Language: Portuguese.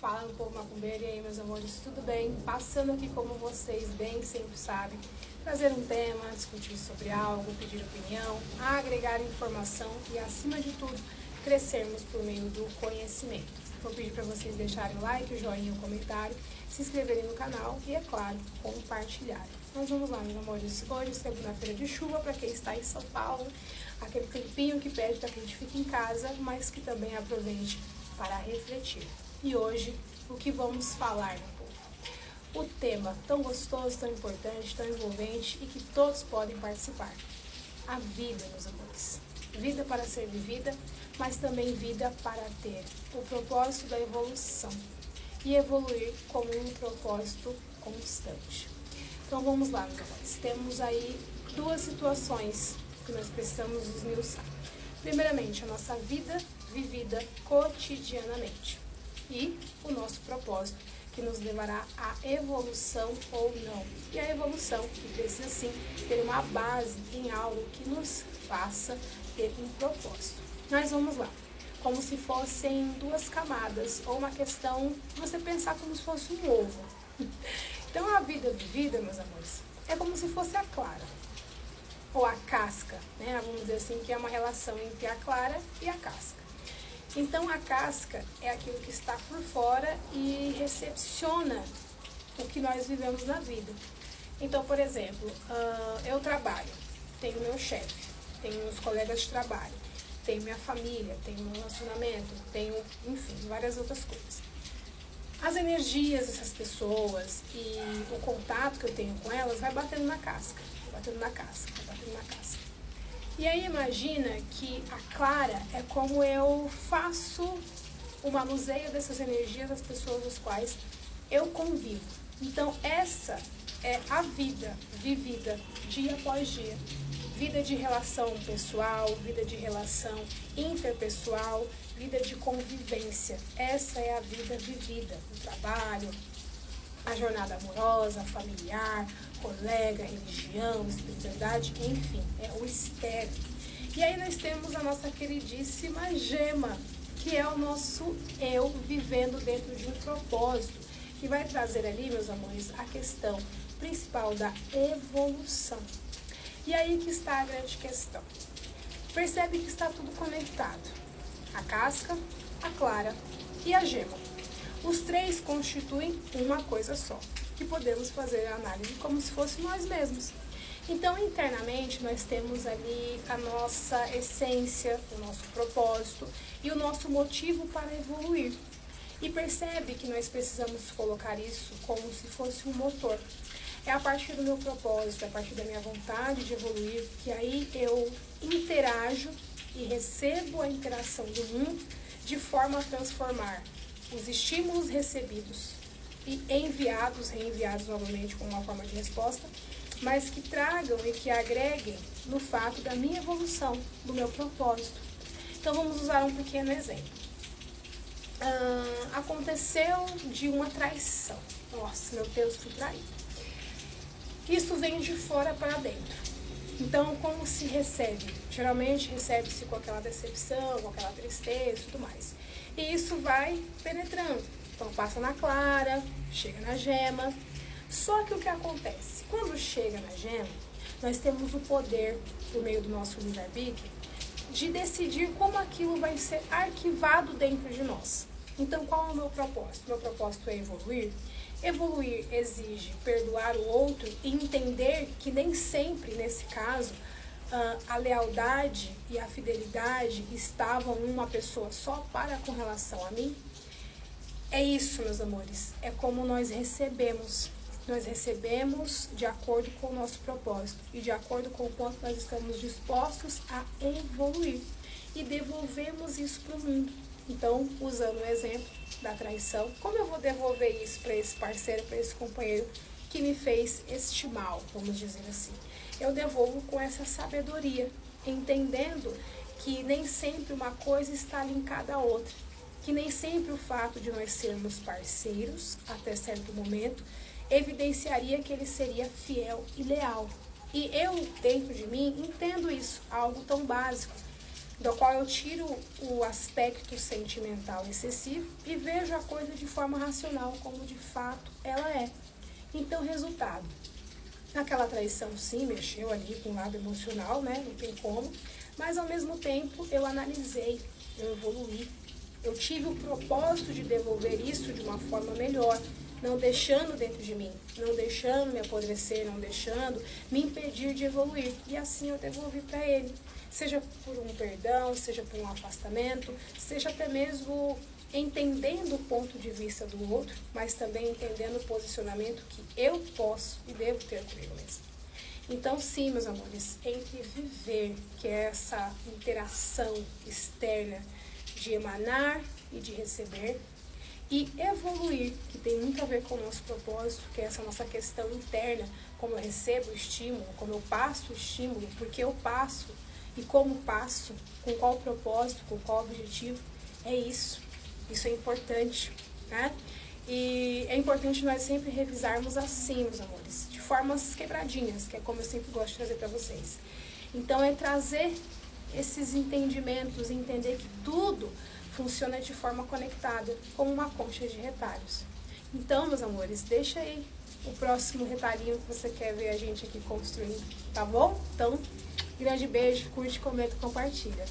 Fala um pouco macumbeira, e aí meus amores, tudo bem? Passando aqui como vocês bem sempre sabem, trazer um tema, discutir sobre algo, pedir opinião, agregar informação e acima de tudo, crescermos por meio do conhecimento. Vou pedir para vocês deixarem o like, o joinha, o comentário, se inscreverem no canal e, é claro, compartilharem. Mas vamos lá, meus amores, hoje segunda-feira de chuva para quem está em São Paulo, aquele tempinho que pede para que a gente fique em casa, mas que também aproveite para refletir. E hoje, o que vamos falar, meu povo? O tema tão gostoso, tão importante, tão envolvente e que todos podem participar. A vida, meus amores. Vida para ser vivida, mas também vida para ter o propósito da evolução e evoluir como um propósito constante. Então vamos lá, meus amores. Temos aí duas situações que nós precisamos esmiuçar. Primeiramente, a nossa vida vivida cotidianamente e o nosso propósito, que nos levará à evolução ou não. E a evolução que precisa sim ter uma base em algo que nos faça ter um propósito. Mas vamos lá, como se fossem duas camadas, ou uma questão, você pensar como se fosse um ovo. Então a vida vivida, meus amores, é como se fosse a clara, ou a casca, né? Vamos dizer assim, que é uma relação entre a clara e a casca. Então a casca é aquilo que está por fora e recepciona o que nós vivemos na vida. Então, por exemplo, eu trabalho, tenho meu chefe, tenho os colegas de trabalho, tenho minha família, tenho meu relacionamento, tenho, enfim, várias outras coisas. As energias dessas pessoas e o contato que eu tenho com elas vai batendo na casca, vai batendo na casca, vai batendo na casca. E aí imagina que a clara é como eu faço o manuseio dessas energias das pessoas com as quais eu convivo. Então essa é a vida vivida dia após dia. Vida de relação pessoal, vida de relação interpessoal, vida de convivência. Essa é a vida vivida, o trabalho, a jornada amorosa, familiar, colega, religião, espiritualidade, enfim, é o externo. E aí nós temos a nossa queridíssima gema, que é o nosso eu vivendo dentro de um propósito, que vai trazer ali, meus amores, a questão principal da evolução. E aí que está a grande questão. Percebe que está tudo conectado. A casca, a clara e a gema. Os três constituem uma coisa só, que podemos fazer a análise como se fosse nós mesmos. Então, internamente, nós temos ali a nossa essência, o nosso propósito e o nosso motivo para evoluir. E percebe que nós precisamos colocar isso como se fosse um motor. É a partir do meu propósito, é a partir da minha vontade de evoluir, que aí eu interajo e recebo a interação do mundo de forma a transformar os estímulos recebidos e enviados, reenviados novamente como uma forma de resposta, mas que tragam e que agreguem no fato da minha evolução, do meu propósito. Então vamos usar um pequeno exemplo. Aconteceu de uma traição. Nossa, meu Deus, fui traído. Isso vem de fora para dentro. Então, como se recebe? Geralmente recebe-se com aquela decepção, com aquela tristeza e tudo mais. E isso vai penetrando. Então, passa na clara, chega na gema. Só que o que acontece? Quando chega na gema, nós temos o poder, por meio do nosso livre-arbítrio, de decidir como aquilo vai ser arquivado dentro de nós. Então, qual é o meu propósito? Meu propósito é evoluir. Evoluir exige perdoar o outro e entender que nem sempre, nesse caso, a lealdade e a fidelidade estavam em uma pessoa só para com relação a mim. É isso, meus amores, é como nós recebemos. Nós recebemos de acordo com o nosso propósito e de acordo com o quanto nós estamos dispostos a evoluir e devolvemos isso para o mundo. Então, usando o exemplo da traição, como eu vou devolver isso para esse parceiro, para esse companheiro que me fez este mal, vamos dizer assim? Eu devolvo com essa sabedoria, entendendo que nem sempre uma coisa está linkada à outra, que nem sempre o fato de nós sermos parceiros, até certo momento, evidenciaria que ele seria fiel e leal. E eu, dentro de mim, entendo isso, algo tão básico. do qual eu tiro o aspecto sentimental excessivo e vejo a coisa de forma racional, como de fato ela é. Então, resultado, aquela traição sim mexeu ali com o lado emocional, né? Não tem como, mas ao mesmo tempo eu analisei, eu evoluí, eu tive o propósito de devolver isso de uma forma melhor, não deixando dentro de mim, não deixando me apodrecer, não deixando me impedir de evoluir. E assim eu devolvi para ele, seja por um perdão, seja por um afastamento, seja até mesmo entendendo o ponto de vista do outro, mas também entendendo o posicionamento que eu posso e devo ter comigo mesmo. Então, sim, meus amores, entre viver, que é essa interação externa de emanar e de receber, e evoluir, que tem muito a ver com o nosso propósito, que é essa nossa questão interna, como eu recebo o estímulo, como eu passo o estímulo, porque eu passo e como passo, com qual propósito, com qual objetivo, é isso. Isso é importante, né? E é importante nós sempre revisarmos assim, meus amores, de formas quebradinhas, que é como eu sempre gosto de trazer para vocês. Então, é trazer esses entendimentos, entender que tudo funciona de forma conectada, como uma concha de retalhos. Então, meus amores, deixa aí o próximo retalhinho que você quer ver a gente aqui construindo, tá bom? Então, grande beijo, curte, comenta e compartilha.